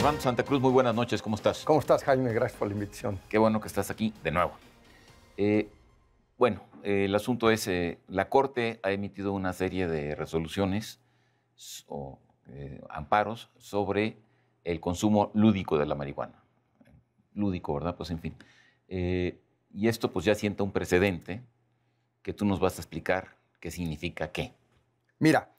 Armando Santa Cruz, muy buenas noches, ¿cómo estás? ¿Cómo estás, Jaime? Gracias por la invitación. Qué bueno que estás aquí de nuevo. El asunto es, la Corte ha emitido una serie de resoluciones o amparos sobre el consumo lúdico de la marihuana. Lúdico, ¿verdad? Pues en fin. Y esto pues ya sienta un precedente que tú nos vas a explicar qué significa qué. Mira,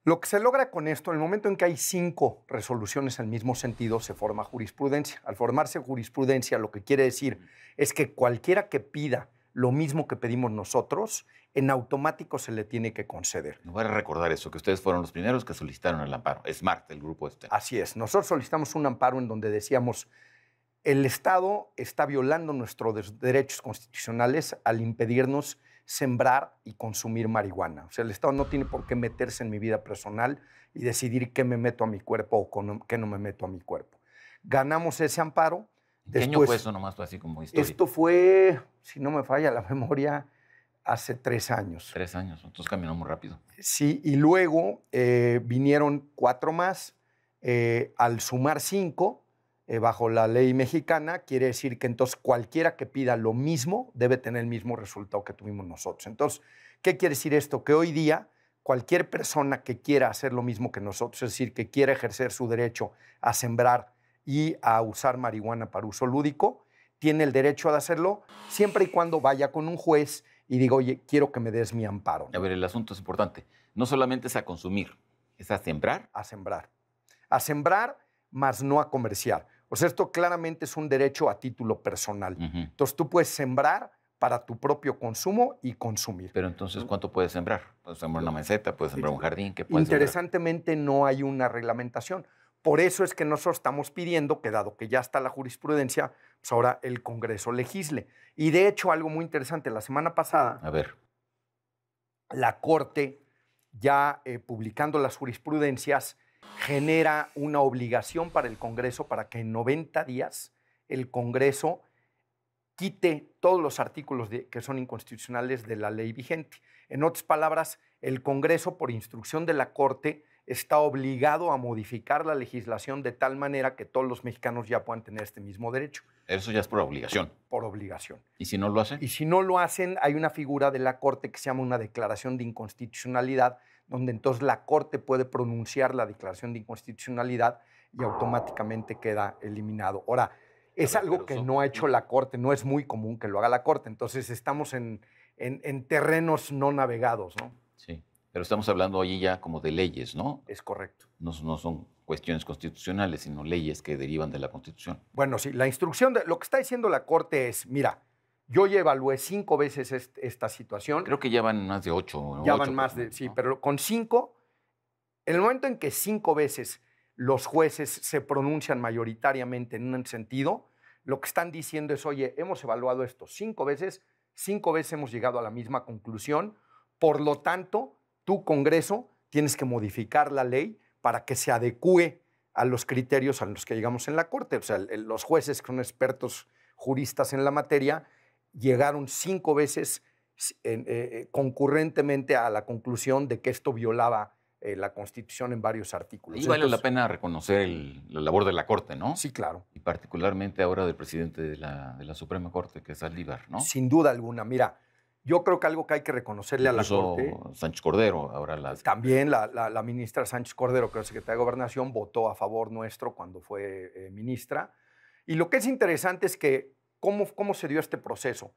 lo que se logra con esto, en el momento en que hay 5 resoluciones en el mismo sentido, se forma jurisprudencia. Al formarse jurisprudencia, lo que quiere decir es que cualquiera que pida lo mismo que pedimos nosotros, en automático se le tiene que conceder. Me voy a recordar eso, que ustedes fueron los primeros que solicitaron el amparo. SMART, el grupo este. Así es. Nosotros solicitamos un amparo en donde decíamos, el Estado está violando nuestros derechos constitucionales al impedirnos sembrar y consumir marihuana. O sea, el Estado no tiene por qué meterse en mi vida personal y decidir qué me meto a mi cuerpo o qué no me meto a mi cuerpo. Ganamos ese amparo. ¿Qué año fue eso nomás, así como historia? Esto fue, si no me falla la memoria, hace 3 años. 3 años, entonces caminó muy rápido. Sí, y luego vinieron 4 más. Al sumar 5, bajo la ley mexicana, quiere decir que entonces cualquiera que pida lo mismo debe tener el mismo resultado que tuvimos nosotros. Entonces, ¿qué quiere decir esto? Que hoy día cualquier persona que quiera hacer lo mismo que nosotros, es decir, que quiera ejercer su derecho a sembrar y a usar marihuana para uso lúdico, tiene el derecho de hacerlo siempre y cuando vaya con un juez y diga, oye, quiero que me des mi amparo. A ver, el asunto es importante. No solamente es a consumir, es a sembrar. A sembrar. A sembrar, más no a comerciar. O sea, esto claramente es un derecho a título personal. Entonces, tú puedes sembrar para tu propio consumo y consumir. Pero entonces, ¿cuánto puedes sembrar? Puedes sembrar una maceta, puedes sembrar un jardín. ¿Qué puedes Interesantemente, no hay una reglamentación. Por eso es que nosotros estamos pidiendo que, dado que ya está la jurisprudencia, pues ahora el Congreso legisle. Y de hecho, algo muy interesante, la semana pasada, A ver. la Corte, ya publicando las jurisprudencias, genera una obligación para el Congreso para que en 90 días el Congreso quite todos los artículos que son inconstitucionales de la ley vigente. En otras palabras, el Congreso, por instrucción de la Corte, está obligado a modificar la legislación de tal manera que todos los mexicanos ya puedan tener este mismo derecho. Eso ya es por obligación. Por obligación. ¿Y si no lo hacen? Y si no lo hacen, hay una figura de la Corte que se llama una declaración de inconstitucionalidad, donde entonces la Corte puede pronunciar la declaración de inconstitucionalidad y automáticamente queda eliminado. Ahora, es algo que no ha hecho la Corte, no es muy común que lo haga la Corte, entonces estamos en terrenos no navegados, ¿no? Sí, pero estamos hablando allí ya como de leyes, ¿no? Es correcto. No son cuestiones constitucionales, sino leyes que derivan de la Constitución. Bueno, sí, la instrucción, lo que está diciendo la Corte es, mira, yo ya evalué 5 veces esta situación. Creo que ya van más de 8. Ya van más de, sí, ¿no? Pero con 5, en el momento en que 5 veces los jueces se pronuncian mayoritariamente en un sentido, lo que están diciendo es, oye, hemos evaluado esto 5 veces, 5 veces hemos llegado a la misma conclusión, por lo tanto, tu Congreso tienes que modificar la ley para que se adecúe a los criterios a los que llegamos en la Corte. O sea, los jueces que son expertos juristas en la materia llegaron 5 veces concurrentemente a la conclusión de que esto violaba la Constitución en varios artículos. Y vale la pena reconocer la labor de la Corte, ¿no? Sí, claro. Y particularmente ahora del presidente de la Suprema Corte, que es Saldívar, ¿no? Sin duda alguna. Mira, yo creo que algo que hay que reconocerle incluso a la Corte... Sánchez Cordero, ahora También la ministra Sánchez Cordero, que es secretaria de Gobernación, votó a favor nuestro cuando fue ministra. Y lo que es interesante es que cómo se dio este proceso.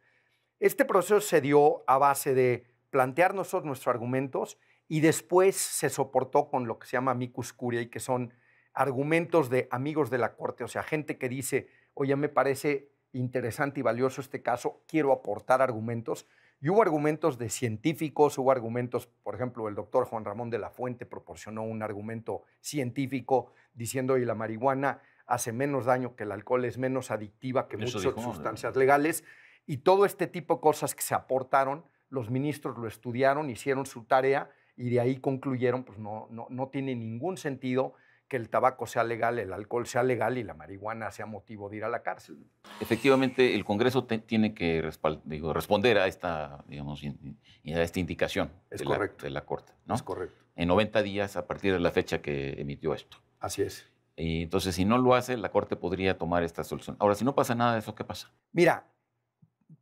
Este proceso se dio a base de plantear nosotros nuestros argumentos y después se soportó con lo que se llama amicus curiae, que son argumentos de amigos de la Corte, o sea, gente que dice, oye, me parece interesante y valioso este caso, quiero aportar argumentos. Y hubo argumentos de científicos, hubo argumentos, por ejemplo, el doctor Juan Ramón de la Fuente proporcionó un argumento científico diciendo, oye, la marihuana hace menos daño que el alcohol, es menos adictiva que muchas sustancias legales. Y todo este tipo de cosas que se aportaron, los ministros lo estudiaron, hicieron su tarea y de ahí concluyeron, pues no tiene ningún sentido que el tabaco sea legal, el alcohol sea legal y la marihuana sea motivo de ir a la cárcel. Efectivamente, el Congreso tiene que responder a esta, digamos, a esta indicación de la Corte, ¿no? Es correcto. En 90 días a partir de la fecha que emitió esto. Así es. Y entonces, si no lo hace, la Corte podría tomar esta solución. Ahora, si no pasa nada de eso, ¿qué pasa? Mira,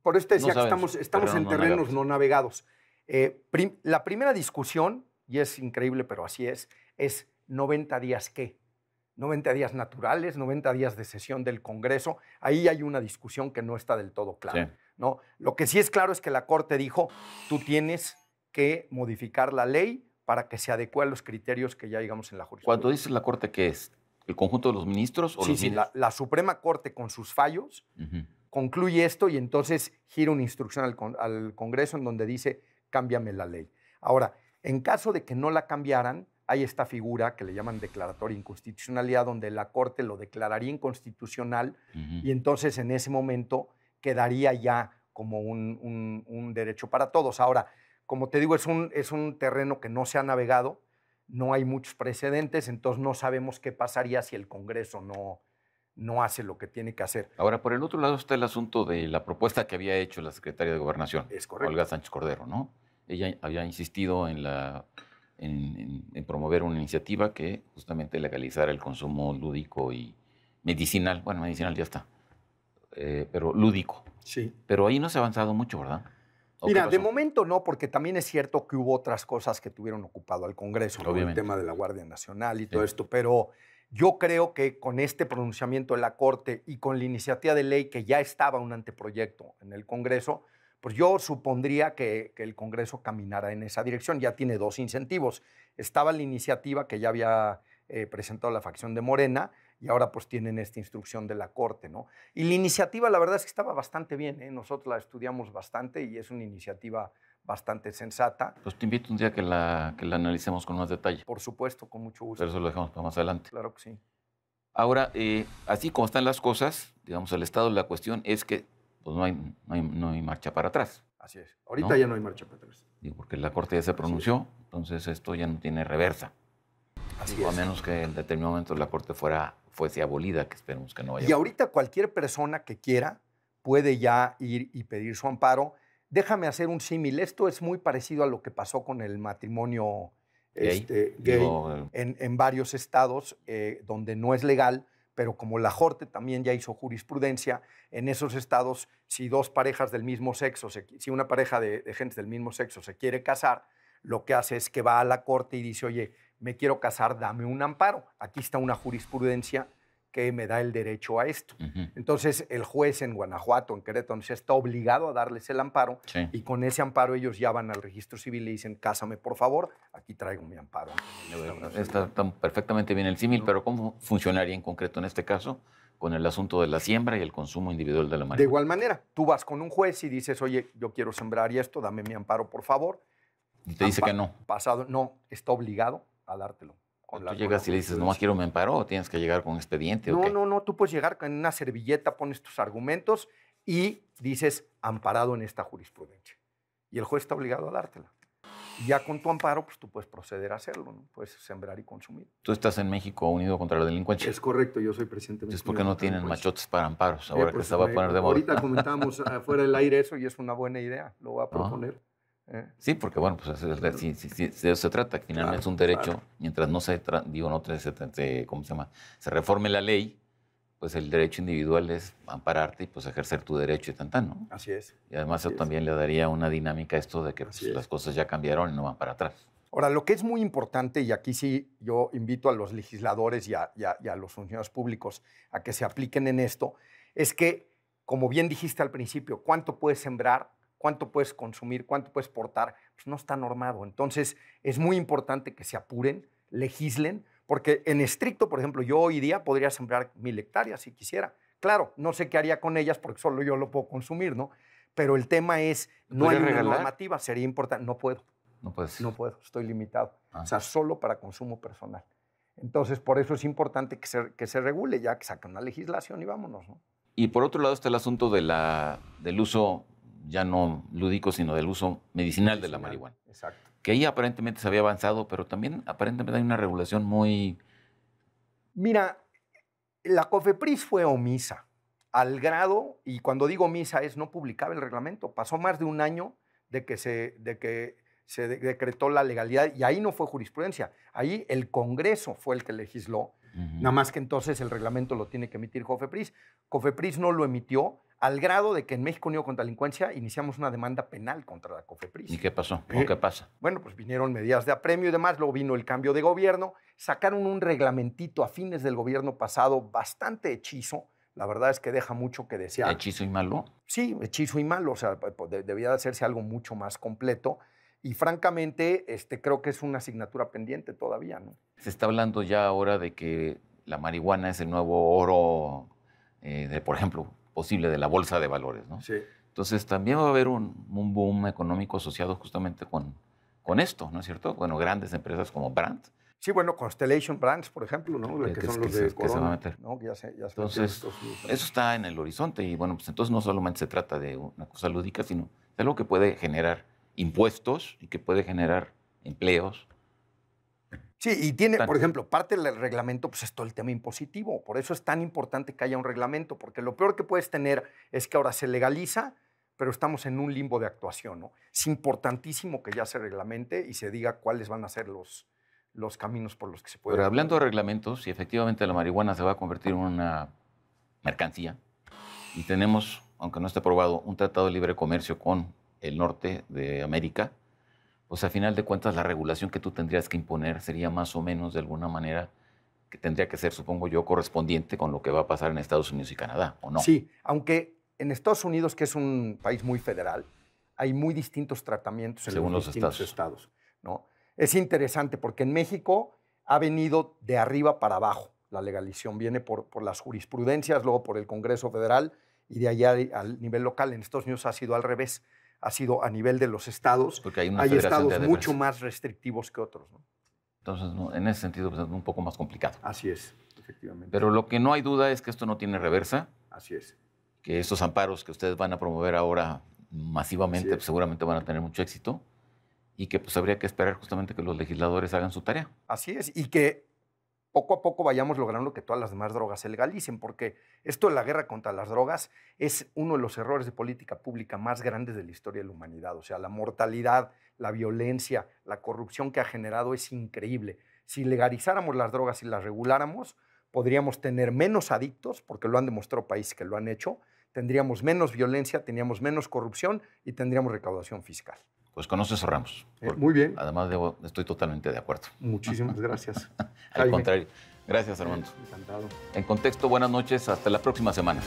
por eso te No decía que sabemos, estamos en no terrenos navegables. no navegados. La primera discusión, y es increíble, pero así es 90 días qué. 90 días naturales, 90 días de sesión del Congreso. Ahí hay una discusión que no está del todo clara, Sí. ¿no? Lo que sí es claro es que la Corte dijo, tú tienes que modificar la ley para que se adecue a los criterios que ya digamos en la Cuando jurisprudencia. dices la Corte, ¿qué es? ¿El conjunto de los ministros o Sí, los sí, ministros? la Suprema Corte con sus fallos Ujú. concluye esto y entonces gira una instrucción al Congreso en donde dice, cámbiame la ley. Ahora, en caso de que no la cambiaran, hay esta figura que le llaman declaratoria de inconstitucionalidad, donde la Corte lo declararía inconstitucional Ujú. y entonces en ese momento quedaría ya como un derecho para todos. Ahora, como te digo, es un terreno que no se ha navegado, no hay muchos precedentes, entonces no sabemos qué pasaría si el Congreso no hace lo que tiene que hacer. Ahora, por el otro lado está el asunto de la propuesta que había hecho la secretaria de Gobernación, Es correcto. Olga Sánchez Cordero, ¿no? Ella había insistido en promover una iniciativa que justamente legalizara el consumo lúdico y medicinal. Bueno, medicinal ya está, pero lúdico. Sí. Pero ahí no se ha avanzado mucho, ¿verdad? ¿O qué Mira, de pasó? momento no, porque también es cierto que hubo otras cosas que tuvieron ocupado al Congreso, ¿no? El Obviamente. tema de la Guardia Nacional y Sí. todo esto, pero yo creo que con este pronunciamiento de la Corte y con la iniciativa de ley que ya estaba un anteproyecto en el Congreso, pues yo supondría que el Congreso caminara en esa dirección. Ya tiene dos incentivos. Estaba la iniciativa que ya había presentado la facción de Morena y ahora pues tienen esta instrucción de la Corte, ¿no? Y la iniciativa, la verdad es que estaba bastante bien, ¿eh? Nosotros la estudiamos bastante y es una iniciativa bastante sensata. Pues te invito un día que la analicemos con más detalle, Por supuesto, con mucho gusto. pero eso lo dejamos para más adelante. Claro que sí. Ahora, así como están las cosas, digamos, el estado de la cuestión es que pues, no hay marcha para atrás. Así es. Ahorita ¿No? ya no hay marcha para atrás. Digo, porque la Corte ya se pronunció, entonces esto ya no tiene reversa. Así Digo, es. a menos que en determinado momento la Corte fuese abolida, que esperemos que no vaya. Y ahorita cualquier persona que quiera puede ya ir y pedir su amparo. Déjame hacer un símil. Esto es muy parecido a lo que pasó con el matrimonio Gay. gay Digo, en varios estados donde no es legal, pero como la Corte también ya hizo jurisprudencia, en esos estados, si dos parejas del mismo sexo, si una pareja de gente del mismo sexo se quiere casar, lo que hace es que va a la Corte y dice, oye, me quiero casar, dame un amparo. Aquí está una jurisprudencia que me da el derecho a esto. ujú, Entonces, el juez en Guanajuato, en Querétaro, se está obligado a darles el amparo sí. y con ese amparo ellos ya van al registro civil y le dicen, cásame por favor, aquí traigo mi amparo. Está perfectamente bien el símil, No. pero ¿cómo funcionaría en concreto en este caso con el asunto de la siembra y el consumo individual de la De marihuana? igual manera, tú vas con un juez y dices, oye, yo quiero sembrar y esto, dame mi amparo por favor. Y te dice que no. Pasado, no, está obligado a dártelo. Tú llegas y le dices, nomás quiero mi amparo, o tienes que llegar con expediente, ¿o qué? No, tú puedes llegar con una servilleta, pones tus argumentos y dices, amparado en esta jurisprudencia. Y el juez está obligado a dártela. Y ya con tu amparo, pues tú puedes proceder a hacerlo, ¿no? Puedes sembrar y consumir. Tú estás en México unido contra la delincuencia. Es correcto, yo soy presidente. Entonces, ¿por qué no tienen machotes para amparos? Pues, Ahora que se va a poner de moda. Ahorita comentábamos afuera del aire eso y es una buena idea, lo voy a proponer. Sí, porque bueno, pues de eso se trata, que finalmente es un derecho, mientras no se, ¿cómo se llama? Se reforme la ley, pues el derecho individual es ampararte y pues ejercer tu derecho y tan, ¿no? Así es. Y además Así eso es. también le daría una dinámica a esto de que pues, Así es. las cosas ya cambiaron y no van para atrás. Ahora, lo que es muy importante, y aquí sí yo invito a los legisladores y a los funcionarios públicos a que se apliquen en esto, es que, como bien dijiste al principio, ¿cuánto puedes sembrar? ¿Cuánto puedes consumir? ¿Cuánto puedes portar? Pues no está normado. Entonces, es muy importante que se apuren, legislen, porque en estricto, por ejemplo, yo hoy día podría sembrar 1000 hectáreas si quisiera. Claro, no sé qué haría con ellas porque solo yo lo puedo consumir, ¿no? Pero el tema es, no hay una normativa, sería importante, no puedo. No puedes. No puedo, estoy limitado. Ah. O sea, solo para consumo personal. Entonces, por eso es importante que se regule, ya que saquen una legislación y vámonos, ¿no? Y por otro lado está el asunto del uso ya no lúdico, sino del uso medicinal de la marihuana. Exacto. Que ahí aparentemente se había avanzado, pero también aparentemente hay una regulación muy... Mira, la COFEPRIS fue omisa al grado, y cuando digo omisa es no publicaba el reglamento. Pasó más de un año de que se decretó la legalidad y ahí no fue jurisprudencia. Ahí el Congreso fue el que legisló Nada más que entonces el reglamento lo tiene que emitir COFEPRIS. COFEPRIS no lo emitió al grado de que en México Unido contra la Delincuencia iniciamos una demanda penal contra la COFEPRIS. ¿Y qué pasó? ¿O qué pasa? Bueno, pues vinieron medidas de apremio y demás, luego vino el cambio de gobierno, sacaron un reglamentito a fines del gobierno pasado bastante hechizo. La verdad es que deja mucho que desear. ¿Hechizo y malo? Sí, hechizo y malo. O sea, debía de hacerse algo mucho más completo. Y francamente, creo que es una asignatura pendiente todavía, ¿no? Se está hablando ya ahora de que la marihuana es el nuevo oro, por ejemplo, posible de la bolsa de valores, ¿no? Sí. Entonces también va a haber un boom económico asociado justamente con esto, ¿no es cierto? Bueno, grandes empresas como Brandt. Sí, bueno, Constellation Brands, por ejemplo, ¿no? Que son los de Corona, que se va a meter. ¿no? Ya se entonces, eso está en el horizonte y bueno, pues entonces no solamente se trata de una cosa lúdica, sino de algo que puede generar impuestos y que puede generar empleos. Sí, y tiene, por ejemplo, parte del reglamento, pues es todo el tema impositivo. Por eso es tan importante que haya un reglamento, porque lo peor que puedes tener es que ahora se legaliza, pero estamos en un limbo de actuación, ¿no? Es importantísimo que ya se reglamente y se diga cuáles van a ser los caminos por los que se puede. Pero hablando de reglamentos, si efectivamente la marihuana se va a convertir en una mercancía y tenemos, aunque no esté aprobado, un tratado de libre comercio con el norte de América, pues a final de cuentas la regulación que tú tendrías que imponer sería más o menos de alguna manera que tendría que ser, supongo yo, correspondiente con lo que va a pasar en Estados Unidos y Canadá, ¿o no? Sí, aunque en Estados Unidos, que es un país muy federal, hay muy distintos tratamientos en los distintos estados, ¿no? Es interesante porque en México ha venido de arriba para abajo la legalización. Viene por las jurisprudencias, luego por el Congreso Federal y de allá al nivel local. En Estados Unidos ha sido al revés. Ha sido a nivel de los estados. Porque hay estados mucho más restrictivos que otros, ¿no? Entonces, no, en ese sentido, pues, es un poco más complicado. Así es, efectivamente. Pero lo que no hay duda es que esto no tiene reversa. Así es. Que estos amparos que ustedes van a promover ahora masivamente pues, seguramente van a tener mucho éxito. Y que pues habría que esperar justamente que los legisladores hagan su tarea. Así es, y que poco a poco vayamos logrando que todas las demás drogas se legalicen, porque esto de la guerra contra las drogas es uno de los errores de política pública más grandes de la historia de la humanidad. O sea, la mortalidad, la violencia, la corrupción que ha generado es increíble. Si legalizáramos las drogas y las reguláramos, podríamos tener menos adictos, porque lo han demostrado países que lo han hecho, tendríamos menos violencia, tendríamos menos corrupción y tendríamos recaudación fiscal. Pues con eso cerramos. Muy bien. Además, estoy totalmente de acuerdo. Muchísimas gracias. Al contrario. Gracias, Armando. Encantado. En Contexto, buenas noches. Hasta la próxima semana.